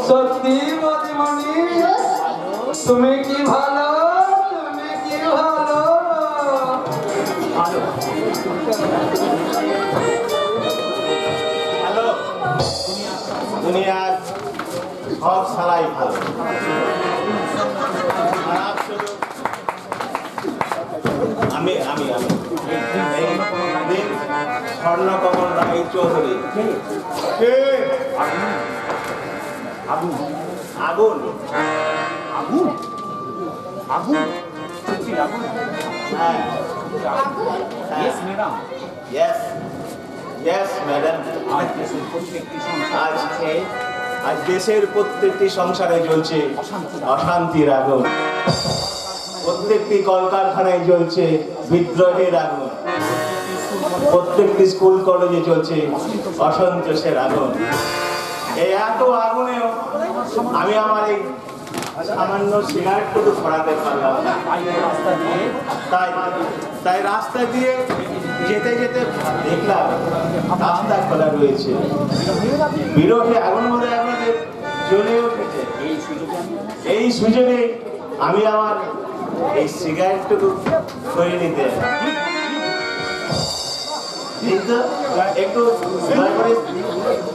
সত্যি বদিমণি, তুমি কি ভালো, তুমি কি ভালো। হ্যালো, দুনিয়ার সব সালাই ভালো, খারাপ শুধু আমি আমি আমি স্বর্ণকমল রায় চৌধুরী। আগুন আগুন আগুন আগুন হ্যাঁ Yes, madam. Yes, yes, madam. আজ দেশের প্রত্যেকটি সংসারে জ্বলছে অশান্তির আগুন, প্রত্যেকটি কলকারখানায় জ্বলছে বিদ্রোহের আগুন, প্রত্যেকটি স্কুল কলেজে চলছে অসন্তোষের আগুন। এই এত আগুনেও আমি আমার এই সামান্য সিগারেটটুকু ছড়াতে পারলাম না। তাই রাস্তা দিয়ে যেতে যেতে দেখলাম রাস্তা খোলা রয়েছে, বিরোধী আগুন মধ্যে আমাদের জ্বলে উঠেছে। এই সুযোগে আমি আমার এই সিগারেটটুকু করে নিতে একটু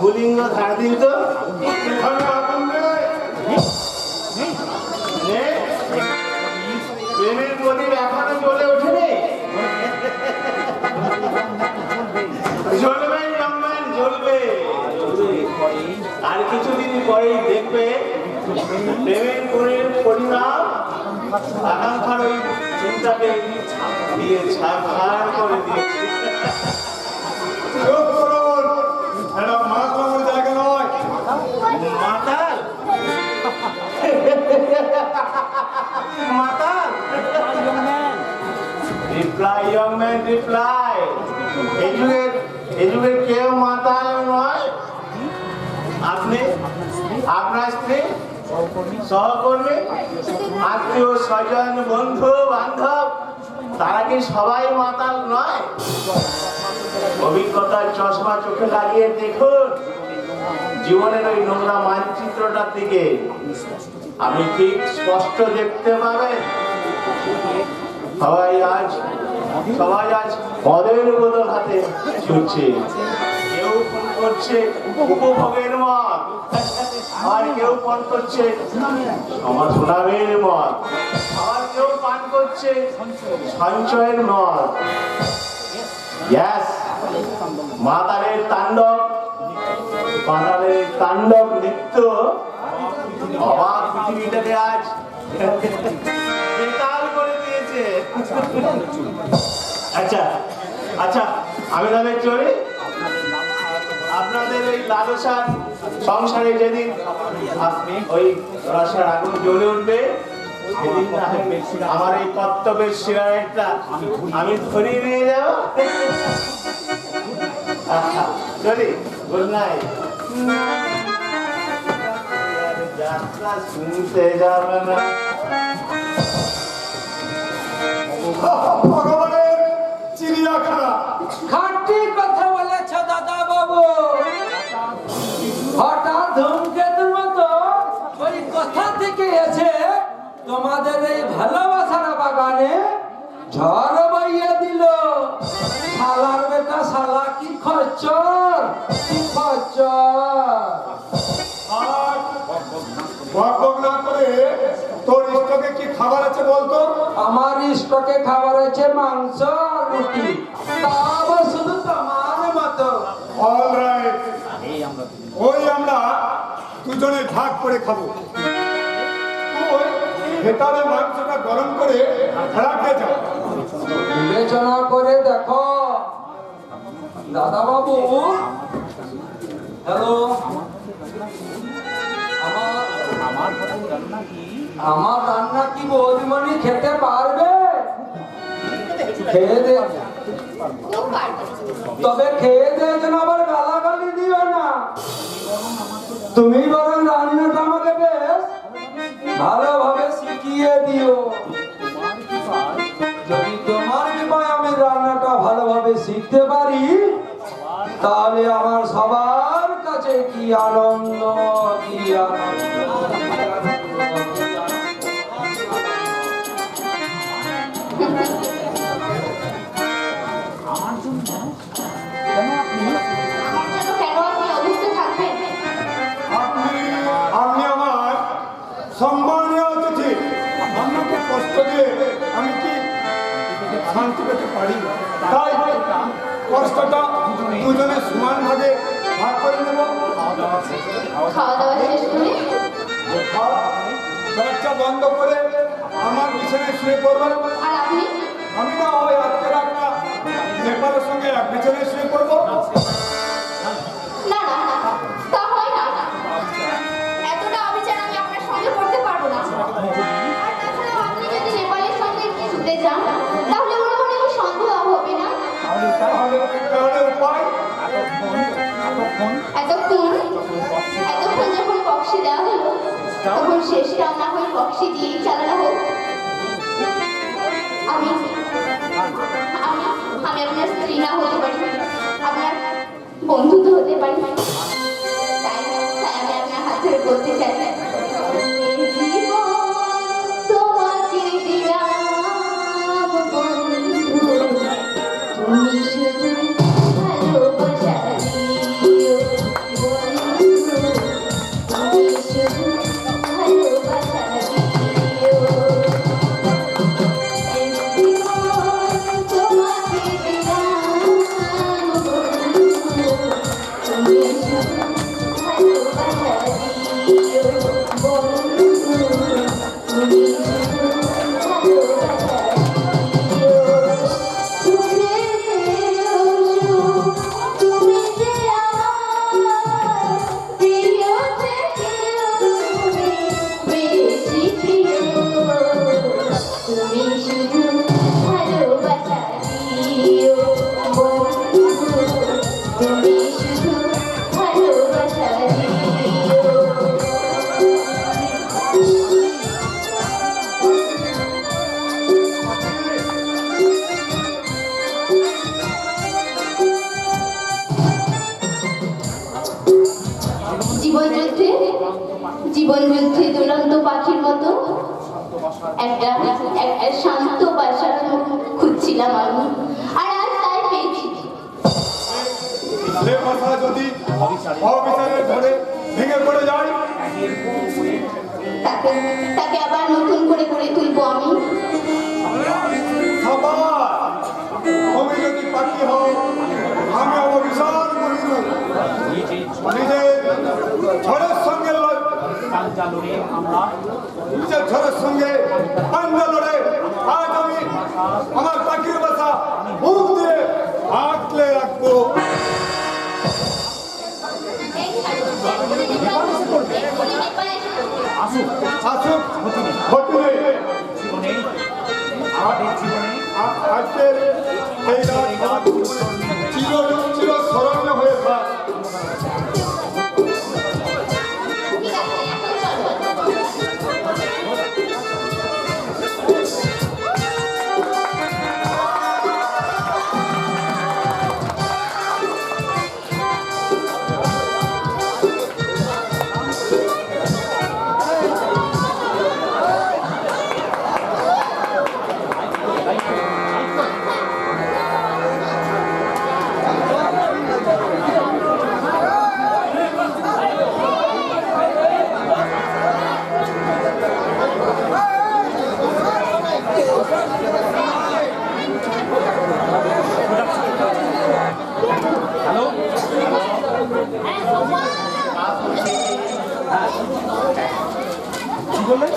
বুলিঙ্গ ধার দিন তো। প্রেমের প্রদীপ এখনো জ্বলে ওঠেনি, জ্বলবে জ্বলবে, আর কিছুদিন পরেই দেখবে প্রেমের পরিণাম আকাঙ্ক্ষার ওই চিন্তাকে দিয়ে ছাড় করে দিয়েছে। জায়গা নয়, মাতাল মাতাল। Reply young man reply. এই যুগের কেউ মাতাল নয়। আপনি, আপনার স্ত্রী, সহকর্মী, আত্মীয় স্বজন, বন্ধু বান্ধব, তারা কি সবাই মাতাল নয়? অভিজ্ঞতার চশমা চোখে লাগিয়ে দেখুন জীবনের ওই নোংরা মানচিত্রটার দিকে, আপনি ঠিক স্পষ্ট দেখতে পাবেন সবাই আজ মদের বোতল হাতে ছুটছে। কেউ ফোন করছে উপভোগের মদ, আর কেউ পান করছে সুনামের মদ, আবার কেউ পান করছে সঞ্চয়ের মদ। মাতালের তাণ্ডব নৃত্য অবাক পৃথিবীটাকে আজ বেতাল করে দিয়েছে। আচ্ছা আচ্ছা, আমি তাহলে চলি। আপনাদের ওই লালসার সংসারে যেদিন ওই রসার আগুন জ্বলে উঠবে, সেদিন আমার এই কর্তব্যের সিগারেটটা আমি ধরিয়ে নিয়ে যাব। চলি, গুড নাইট। যাত্রা শুনতে যাবে না। ভগবানের চিড়িয়াখানা। খাঁটি কথা বলেছ দাদা বাবু। হঠাৎ ধূমকেতুর মতো ওই কথা থেকে এসে তোমাদের এই ভালোবাসার বাগানে ঝড় বইয়ে দিল। শালার বেটা শালা, কি খচ্চর, কি খচ্চর। বক না করে তোর স্টকে কি খাবার আছে বলতো? আমার স্টকে খাবার আছে মাংস আর রুটি, তাও শুধু তোমার মতো। অলরাইট, ওই আমরা দুজনে ভাগ করে খাবো। তুই ভেতরে মাংসটা গরম করে রাখতে যা। বিবেচনা করে দেখো দাদা বাবু। হ্যালো, আমার রান্না কি বৌদিমণি খেতে পারবে? খেয়ে দে, তবে খেয়ে দে যেন আবার গালাগালি দিও না। তুমি বরং রান্নাটা আমাকে বেশ ভালোভাবে শিখিয়ে দিও। যদি তোমার কৃপায় আমি রান্নাটা ভালোভাবে শিখতে পারি, তাহলে আমার সবার কাছে কি কি আনন্দ, কি আনন্দ। আমার জন্য কেন আপনি আমার জন্য কেন আপনি অভুক্ত থাকবেন? আপনি আমার সম্মানীয় অতিথি, আপনাকে কষ্ট দিয়ে আমি কি শান্তি পেতে পারি? তাই কষ্টটা দুজনে সমান ভাগে ভাগ করে নেব। খাওয়া দাওয়া শেষ করে দরজা বন্ধ করে আমার বিছানায় শুয়ে পড়বেন। আর আপনি? আমি না ওই আজকে রাতটা নেপালের সঙ্গে এক বিছানায় শুয়ে পড়বো। না না না, তা হয় না। এতটা অবিচার আমি আপনার সঙ্গে করতে পারবো না। আর তাছাড়া আপনি যদি নেপালের সঙ্গে শুতে যান তাহলে ওরা মনে হয় সন্দেহ হবে না। তাহলে উপায় এতক্ষণ যখন বক্সে দেওয়া হলো তখন শেষটাও না হয় বক্সে দিয়েই চালানো হোক। আমি আমি আমি আপনার স্ত্রী না হতে পারি, আপনার বন্ধু তো হতে পারি। তাই তাই আমি আপনার হাত ধরে বলতে চাই, এ জীবন তোমাকে দিলাম বন্ধু, তুমি শুধু ভালোবাসা দিও বন্ধু, তুমি শুধু ভালোবাসা দিও। এ জীবন তোমাকে দিলাম বন্ধু, তুমি শুধু ভালোবাসা দিও বন্ধু, তুমি শুধু ভালোবাসা দিও। তুমি যে আমার প্রিয় থেকে বেশি প্রিয়, তুমি শুধু ভালোবাসা দিও বন্ধু, তুমি শুধু ভালোবাসা দিও। জীবন যুদ্ধে দুরন্ত পাখির মতো একটা একটা শান্ত বাসার খুঁজছিলাম আমি, আর আজ তাই পেয়েছি। সে কথা যদি অবিচারের ধরে ভেঙে পড়ে যায়, তাকে তাকে আবার নতুন করে গড়ে তুলবো আমি। আবার তুমি যদি পাখি হও, আমি হব বিশাল মহিরু। নিজের ঝড়ের সঙ্গে নিজের ঝড়ের সঙ্গে পাঞ্জা লড়ে আজ আমি আমার পাখির বাসা মুখ দিয়ে আঁকলে রাখবো। আসুক আসুক ক্ষতি নেই। জীবনে, আমাদের জীবনে আজকের এই রাত আমার চিরস্মরণীয় হয়ে থাক। ঠিক আছে, এখন চলো। হ্যালো কি বললেন?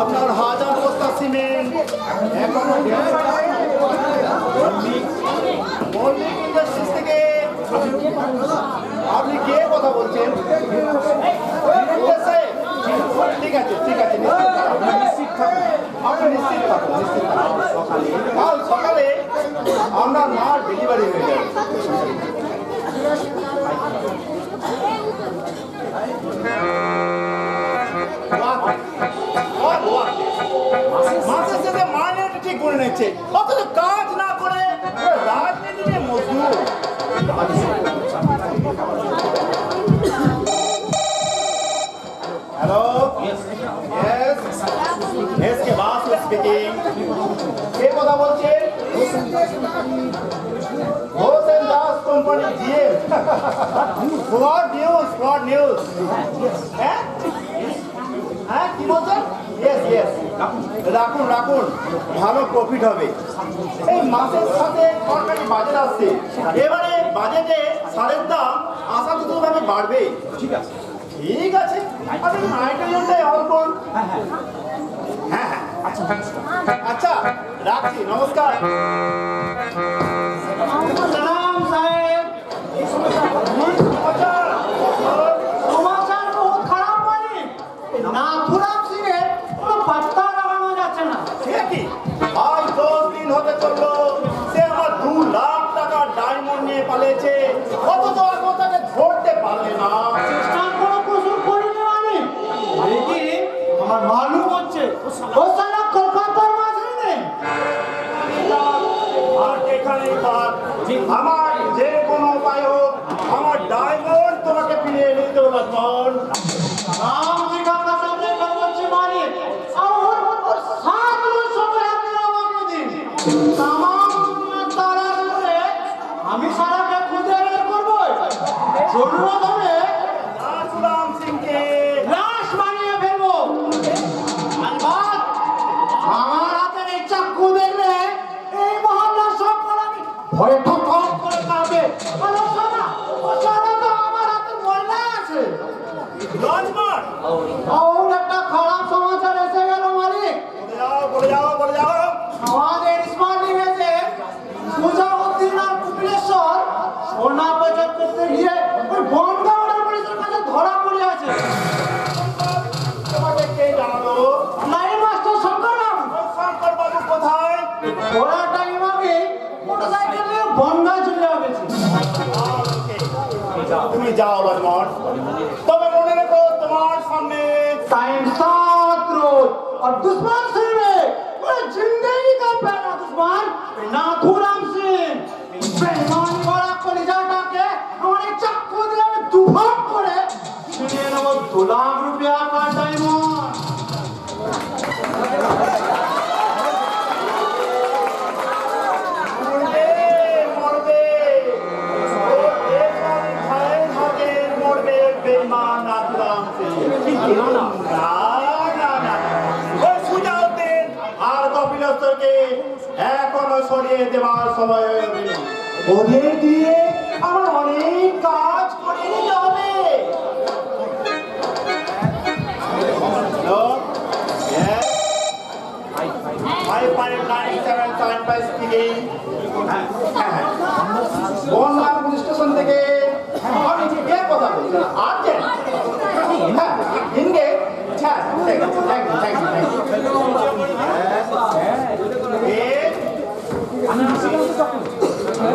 আপনার হাজার বস্তা সিমেন্ট এখনো মল্লিক ইন্ডাস্ট্রিজ থেকে আপনি কে কথা বলছেন? ঠিক আছে ঠিক আছে, নিশ্চিত থাকুন, আপনি নিশ্চিত থাকুন, নিশ্চিত থাকুন। কাল সকালে আপনার মাল ডেলিভারি হয়ে যাবে। মাসের সাথে মাইনেটা ঠিক করে নিচ্ছে, অথচ কাজ না করে রাজনীতি নিয়ে হ্যালো ইয়েস এস কে বাস স্পিকিং কে কথা বলছেন Hossain Das company GM fraud news হ্যাঁ হ্যাঁ কি বলছেন ইয়েস ইয়েস রাখুন রাখুন ভালো প্রফিট হবে এই মাসের সাথে সরকারি বাজেট আসছে এবারে বাজেটে সারের দাম আশাতীতভাবে বাড়বে ঠিক আছে ঠিক আছে আপনি নাইট্রোজেনটাই অন করুন হ্যাঁ হ্যাঁ আচ্ছা থ্যাংকস আচ্ছা রাখছি নমস্কার सलाम साहेब समाचार बहुत খারাপ বলি নাথুরাম সিং এর কোনো পাত্তা লাগানো যাচ্ছে না সে কি আজ 10 দিন হতে চললো সে আমার 2 লাখ টাকা ডায়মন্ড নিয়ে পালিয়েছে অথচ এখন তাকে ধরতে পারলে না চেষ্টা কোনো কসুর করিনি আমি লেকিন আমার মালুম হচ্ছে ও সালা কলকাতার মাঝে নেই আর এখানে থাক আমার যে কোনো উপায় হোক আমার ডায়মন্ড তোমাকে ফিরিয়ে নিতে হবে লক্ষ্মণ রাম जी का कसम लेकर बच्चे मारी और 7 रोज समय আপনি আমাকে দিন तमाम दुनिया तारा করে আমি সারাকে খুঁজে বের করব জরুরত হবে নাথুরাম সিংকে লাশ বানিয়ে ফেলবো আলবাত আমার হাতের এই চাকু দেখলে এই মহল্লার সব আমি ভয়ে ঠক ঠক করে কাঁপে আরে সারা তো আমার হাতে ময়লা আছে লক্ষ্মণ और একটা খারাপ সমাচার এসে গেল মালিক বলে যাও আমাদের স্মার্ট ইমেজে মুজাউদ্দিন আর কুপিলেশ্বর সোনা বাজার করতে গিয়ে ওই বন্ধ অর্ডার পুলিশের কাছে ধরা পড়ে আছে তোমাকে কে জানালো লাইন মাস্টার শঙ্কর বাবু শঙ্কর বাবু কোথায় ওরা টাইম আগে মোটরসাইকেল নিয়ে বনগাঁ চলে গেছে তুমি যাও লক্ষ্মণ তবে মনে রেখো তোমার সামনে टाइम 7 रोज और दुश्मन से में पूरे जिंदगी का पहला दुश्मन नाथुराम सिंह बेईमान वाला कलिजाटाके हमारे चाकू দিয়ে আমি দুভাগ করে ছিনিয়ে নেব 2 লাখ রুপিয়া का ডায়মন্ড মরবে মরবে বেঈমান নাথুরাম সিং ওই সুজাউদ্দিন আর কপিলস্তরকে এখনো সরিয়ে দেওয়ার সময় হয়নি ওদের দিয়ে আমার অনেক কাজ করে নিতে হবে hello Yes? 5597 speaking Bongaon police station থেকে আমি কে কথা বলছি আর্জেন্ট হ্যাঁ ইনগে হ্যাঁ thank you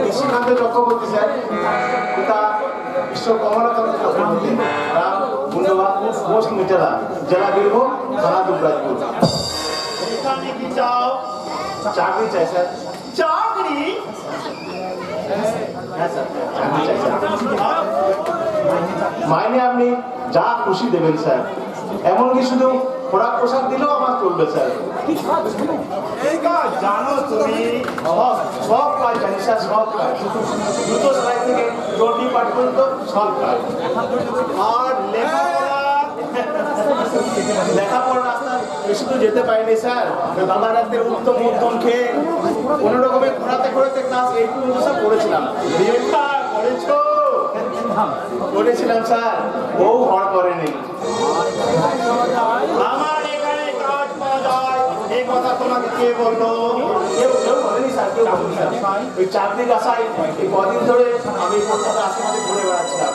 Nishikanta Chakraborty sir পিতা বিশ্ব কমলাকান্ত চক্রবর্তী রাম গুন্ডবাদ পোস্ট মিটারা জেলা বীরভূম থানা দুবরাজপুর এখানে কি চাও চাকরি চাই স্যার চাকরি হ্যাঁ স্যার চাকরি চাই স্যার মাইনে আপনি যা খুশি দেবেন স্যার এমনকি শুধু খোরাক পোশাক দিলেও আমার চলবে স্যার এই কাজ জানো তুমি সব কাজ জানি স্যার সব কাজ জুতো সেলাই থেকে চটি পাট পর্যন্ত সব কাজ আর লেখাপড়া রাস্তা বেশি তো যেতে পারিনি স্যার দাদার হাতে উত্তম উত্তম খেয়ে কোনো রকমে ঘোরাতে ঘোরাতে ক্লাস 8 পর্যন্ত স্যার পড়েছিলাম বিয়েটা করেছো করেছিলাম স্যার বউ ঘর করেনি আমার এখানে কাজ পাওয়া যায় এই কথা তোমাকে কে বললো কেউ বলেনি স্যার কেউ বলেনি স্যার ওই চাকরির আশায় এই কদিন ধরে আমি কলকাতা আশেপাশে ঘুরে বেড়াচ্ছিলাম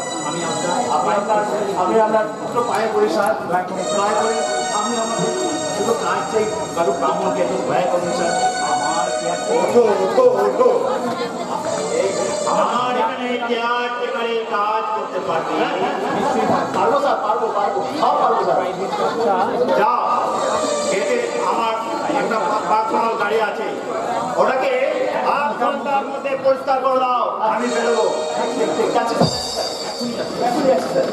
আমি আপনার দুটো পায়ে পড়ি স্যার দয়া করে আপনি আমাদের দুটো কাজ চাই কারো ব্রাহ্মণকে একটু দয়া করুন স্যার ওঠো আমার এখানে কেয়ারটেকারে কাজ করতে পারবে পারবো স্যার পারবো সব পারবো স্যার যাও এতে আমার একটা পার্সোনাল গাড়ি আছে ওটাকে 8 ঘন্টার মধ্যে পরিষ্কার করে দাও আমি বেরোবো ঠিক আছে স্যার, এখনই যাচ্ছি sir.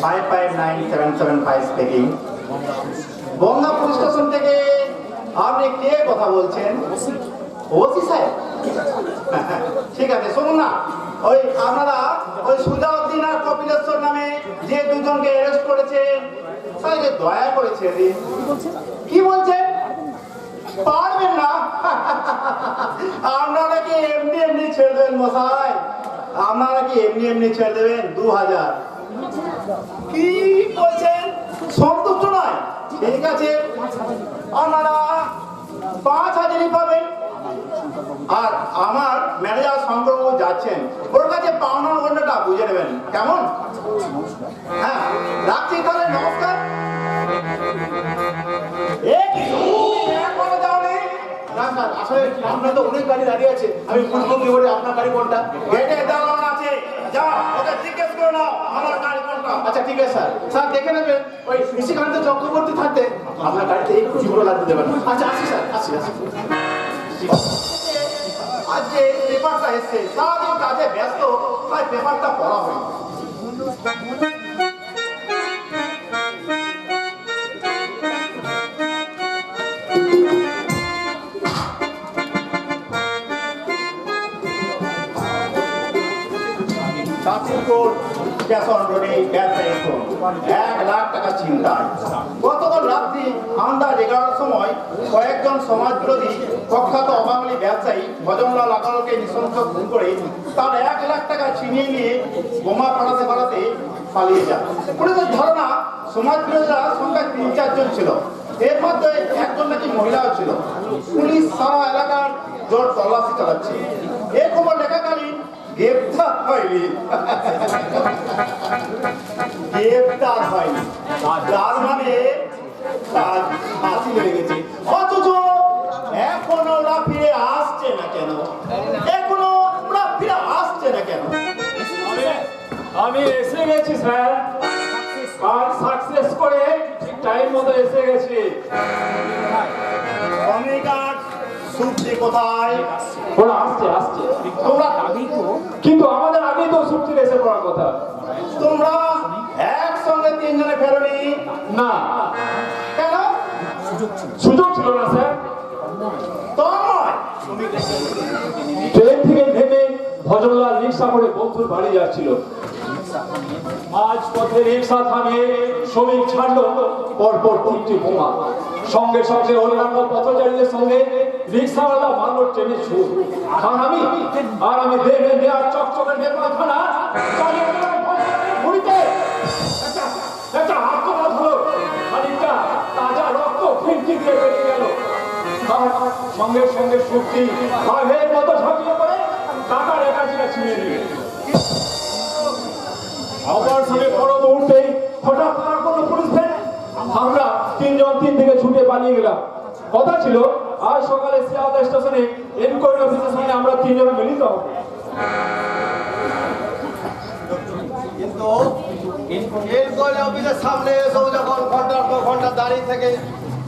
559775 speaking. Bongaon police station থেকে আপনি কে কথা বলছেন? ওসি সাহেব? ঠিক আছে, শুনুন না, ওই আপনারা ওই সুজাউদ্দিন আর কপিলেশ্বর নামে যে দুজনকে অ্যারেস্ট করেছেন, তাদেরকে দয়া করে ছেড়ে দিন। কি বলছেন? পারবেন না? আপনারা কি এমনি এমনি ছেড়ে দেবেন মশাই? আপনারা কি এমনি এমনি ছেড়ে দেবেন? 2000 কি বলছেন? সন্তুষ্ট নয়? ঠিক আছে, আপনারা 5000ই পাবেন। আর আমার ম্যানেজার শঙ্করবাবু যাচ্ছেন, ওর কাছে পাওনার ঘন্টাটা বুঝে নেবেন, কেমন? হ্যাঁ, রাখছি তাহলে, নমস্কার। না স্যার, আসলে আপনার তো অনেক গাড়ি দাঁড়িয়ে আছে, আমি বুঝবো কি করে আপনার গাড়ি কোনটা? গেটে দাঁড়ানো আছে, যা ওকে জিজ্ঞেস করে নাও আমার গাড়ি কোনটা। আচ্ছা ঠিক আছে স্যার, স্যার দেখে নেবেন ওই নিশিকান্ত চক্রবর্তী থাকতে আপনার গাড়িতে একটু জীবন লাগতে দেবেন। আচ্ছা আসি স্যার, আসি। আজ যে পেপারটা এসছে, সারাদিন কাজে ব্যস্ত, তাই পেপারটা পড়া হয়। শান্তিপুর স্টেশন রোডে ব্যবসায়ী 1 লাখ টাকা ছিনতাই। গতকাল রাত্রি আন্দাজ 11টার সময় কয়েকজন সমাজবিরোধী প্রখ্যাত অবাঙালি ব্যবসায়ী ভজনলাল আগারকে নৃশংস খুন করে তার 1 লাখ টাকা ছিনিয়ে নিয়ে বোমা পাড়াতে পালিয়ে যায়। পুলিশের ধারণা সমাজবিরোধীরা সংখ্যা 3-4 জন ছিল, এর মধ্যে একজন নাকি মহিলাও ছিল। পুলিশ সারা এলাকার জোর তল্লাশি চালাচ্ছে। এই খবর লেখাকালীন গ্রেপ্তার হয়নি, তার মানে তার ফাঁসি হয়ে গেছে। অথচ এখনো ওরা ফিরে আসছে না কেন? আমি এসে গেছি স্যার, আর সাকসেস করে ঠিক টাইম মতো এসে গেছি। সুপ্তি কোথায়? ওরা আসছে তোমরা কিন্তু আমাদের আগেই তো সুপ্তির এসে পড়ার কথা। তোমরা একসঙ্গে 3 জনে ফেরোনি না, কেন? সুযোগ ছিল না স্যার। তোমার ট্রেন থেকে নেমে ভজনলাল রিক্সা করে বন্ধুর বাড়ি যাচ্ছিল। মাঝ পথে রিক্সা থামিয়ে শ্রমিক ছাড়লো পরপর 3টি বোমা। সঙ্গে সঙ্গে অন্যান্য পথচারীদের সঙ্গে রিক্সাওয়ালা মারল ট্রেনে ছুট। আর আমি দেখে দেওয়ার চকচকে নেপালখানা চালিয়ে গেলাম ঘুরিতে। একটা আত্মঘাত হলো, খানিকটা তাজা রক্ত ফিরকি দিয়ে বেরিয়ে গেল। সঙ্গে সঙ্গে শক্তি বাঘের মতো ঝাঁপিয়ে পড়ে টাকার একাধিকা ছিনিয়ে নিয়ে আমার সঙ্গে বড় মুহূর্তেই হঠাৎ তার কোনো পুলিশ ভ্যান। আমরা 3 জন 3 দিকে ছুটে পালিয়ে গেলাম। কথা ছিল আজ সকালে শিয়ালদা স্টেশনে এনকোয়ারি অফিসের সঙ্গে আমরা 3 জন মিলিত হব। কিন্তু এনকোয়ারি অফিসের সামনে এসেও যখন ঘন্টার পর ঘন্টা দাঁড়িয়ে থেকে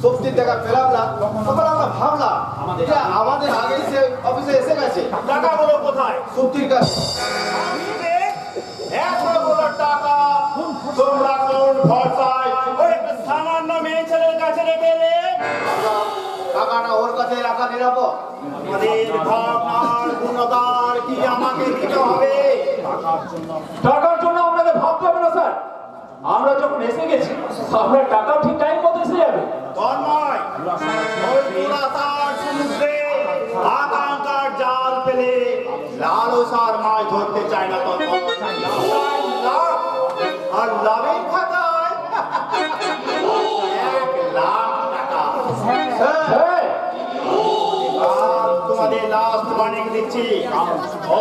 সবজির দেখা পেলাম না, তখন আমরা ভাবলাম যে আমাদের আগেই সে অফিসে এসে গেছে। টাকাগুলো কোথায়? সবজির কাছে। এতগুলো টাকা তোমরা কোন ভরসায় ওই সামান্য মেয়ে ছেলের কাছে রেখে এলে? টাকাটা ওর কাছে রাখা নিরাপদ। আমাদের ভাবনার গুণদার কি আমাকে দিতে হবে? টাকার জন্য আপনাদের ভাবতে হবে না স্যার। আমরা যখন এসে গেছি আপনার টাকা ঠিক টাইম মতো এসে যাবে। তন্ময়, ওই দুরাশার সমুদ্রে আকাঙ্ক্ষার জাল ফেলে লালসার মাছ ধরতে চায় না তন্ময়। লাভ আর লাভের খাতায় 1 লাখ টাকা। হ্যাঁ, আর তোমাদের লাস্ট ওয়ার্নিং দিচ্ছি,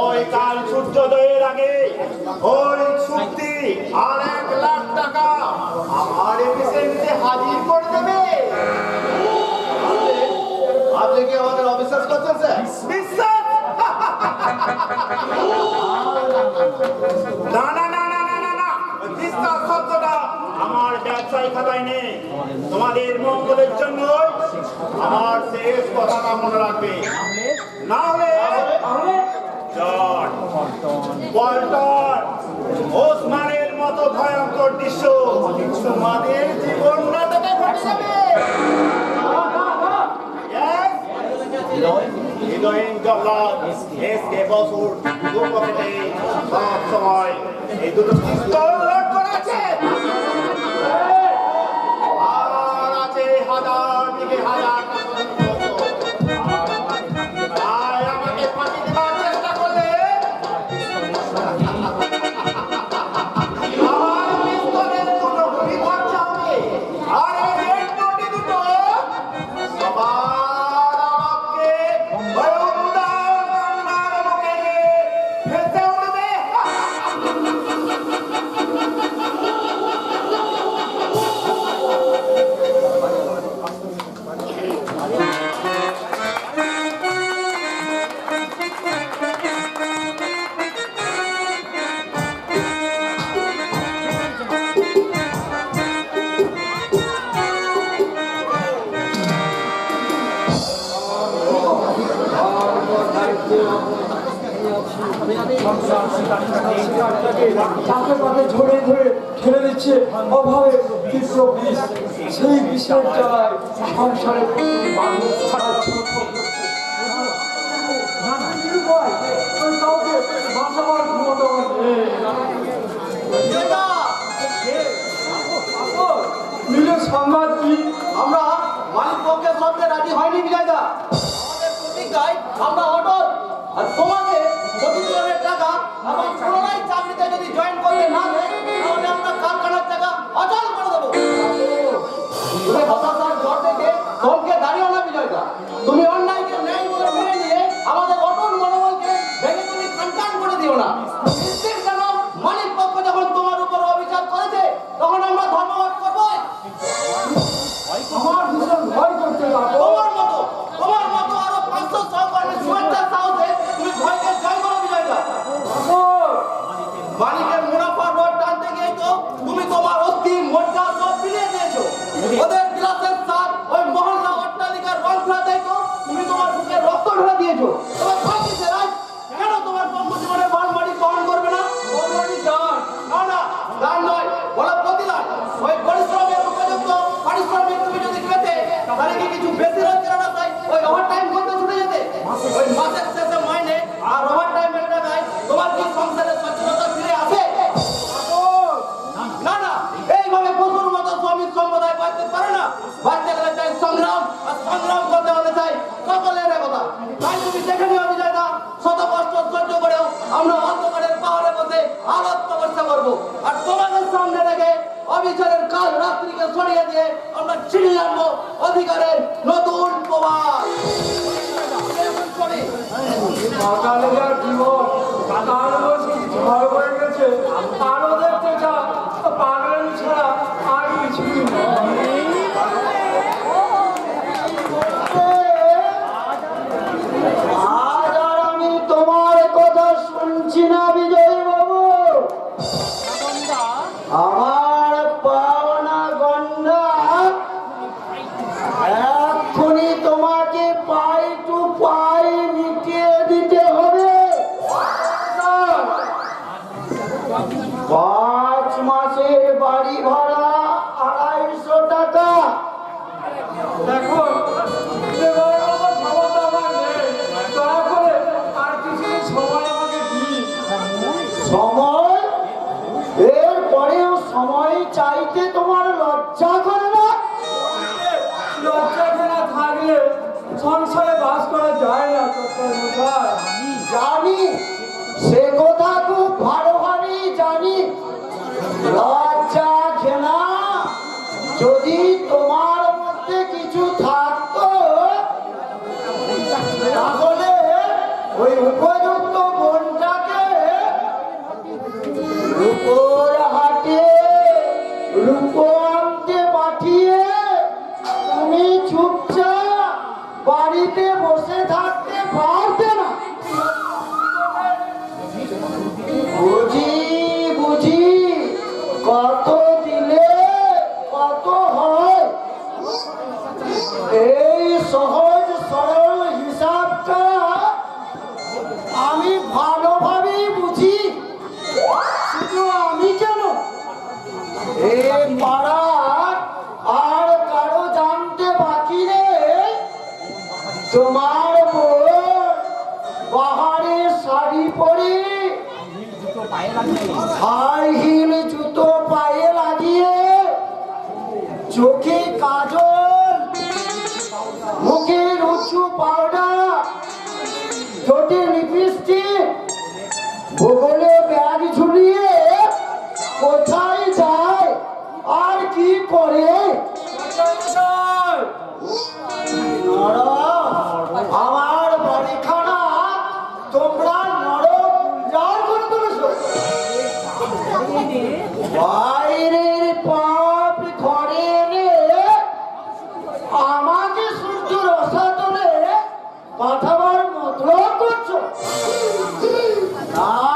ওই কাল সূর্যোদয়ের আগে ওই চুক্তি আর 1 লাখ টাকা আমার এফিসিয়েন্সিতে হাজির করে দেবে। আপনি কি আমাদের অবিশ্বাস করছেন স্যার? বিশ্বাস? না, বিশ্বাস শব্দটা আমার ব্যবসায়ী খাতায় নেই। তোমাদের মঙ্গলের জন্য আমার শেষ কথাটা মনে রাখবে, না হলে জট, পল্টন, ওসমানের মতো ভয়ঙ্কর দৃশ্য তোমাদের জীবন নাটকে ঘটে যাবে। Yes? হৃদয়হীন জল্লাদ এসকে বসুর দু পকেটে সব সময় এই দুটো পিস্তল লোড করে আছে। আর আছে হাজার থেকে হাজার তাই আমাকে ফাঁকি দেওয়ার চেষ্টা করলে আমার পিস্তলের দুটো গুলি খরচা হবে। আর এই রেড নোটি দুটো সবার আমাকে ভয়ঙ্কর গঙ্গার বুকে ভেসে উঠবে। তাকে তাকে ঝরে ধরে ঠেলে দিচ্ছে অভাবে তীব্র বিষ। সেই বিষের জ্বালায় সংসারে মানুষ ছাড়াচ্ছে। কাউকে বাঁচাবার ক্ষমতা আমার নেই। নিজের সংবাদ কি? আমরা মালিক পক্ষের সঙ্গে রাজি হয়নি বিজয়দা। আমাদের প্রতিজ্ঞায় আমরা অটল। আর তোমাকে প্রতিদিনের টাকা এবং পুনরায় চাকরিতে যদি জয়েন করতে না দেয় তাহলে আমরা কারখানার টাকা অচল করে দেবো। তুমি হতাশার ঝড় থেকে দমকে দাঁড়িয়েও না বিজয়দা। তুমি অন্যায়কে ন্যায় বলে মেনে নিয়ে আমাদের অটল মনোবলকে ভেঙে তুমি খানখান করে দিও না। নিশ্চিত কেন মালিক পক্ষ যখন তোমার উপর অভিযোগ করেছে তখন আমরা ধর্মঘট করবো। আমার ভীষণ ভয় করতে লাগলো। তোমার মতো আরো 500 সহকর্মী সুরক্ষার সাহসে তুমি ভয়কে জয় করো বিজয়দা। মালিকের মুনাফার রোড টানতে গিয়ে তো তুমি তোমার অস্থি মোটা সব ফিরিয়ে দিয়েছো। ওদের বিলাসের সাথ ওই মহল্লা অট্টালিকার রং ফেলাতেই তো তুমি তোমার বুকে রক্ত ঢেলে দিয়েছো। তোমার ফাঁকি রাজ কেন তোমার বন্ধু জীবনের মালমারি বহন করবে না? না দান নয়, বলো প্রতিদান। ওই পরিশ্রমের উপযুক্ত পারিশ্রমিক তুমি যদি পেতে তাহলে কি কিছু বেশি রোজগার না চাই ওই ওভার টাইম করতে ছুটে যেতে? ওই মাসের শেষে মাইনে আর ওভার টাইমের টাকায় তোমার কি সংসারের সচ্ছলতা ফিরে আসে? না না, এইভাবে পশুর মতো শ্রমিক সম্প্রদায় বাঁচতে পারে না। বাঁচতে গেলে চাই সংগ্রাম, আর সংগ্রাম করতে হলে চাই সকলের একতা। তাই তুমি দেখে নিও বিজয়দা, শত কষ্ট সহ্য করেও আমরা অন্ধকারের পাহাড়ে বসে আলোর তপস্যা করবো। আর তোমাদের সামনে রেখে অবিচারের কাল রাত্রিকে সরিয়ে দিয়ে আমরা ছিনিয়ে আনবো অধিকারের নতুন প্রভাত। সকালের জীবন কাল বসে ঝড় হয়ে গেছে। আরো দেখতে চা পাগলামি ছাড়া আর কিছুই নয়। আজ আর আমি তোমার কথা শুনছি না বিজয় বাবু। আমার পাওনা গন্ডা এক্ষুনি তোমাকে পাই টু পাই মিটিয়ে দিতে হবে। 5 মাসের বাড়ি ভাড়া 250 টাকা। দেখো দেওয়ার মতো ক্ষমতা আমার নেই। দয়া করে আর কিছু সময় আমাকে দিন। সময়? এরপরেও সময় চাইতে তোমার লজ্জা করে না? লজ্জা না থাকলে সংসারে বাস করা যায় না। জানি, সে কথা খুব ভালোভাবেই জানি। লজ্জা ঘেনা যদি তোমার মধ্যে কিছু থাকতো তাহলে ওই উপযুক্ত বোনটাকে রূপোর হাটে রূপো আনতে পাঠিয়ে তুমি চুপচাপ বাড়িতে বসে থাকতে পারতে না? বুঝি বুঝি, কত দিলে চোখে কাজল, মুখের উঁচু পাউডার, ঠোঁটে লিপস্টিক, ভূগোলে ব্যাগ ঝুলিয়ে কোথায় যায় আর কি করে? আমার বাড়িখানা তোমরা নরক করে তুলেছো। বাইরের পাপ ঘরে এনে আমাকে সূর্য রসাতলে পাঠাবার মতলব করছো। না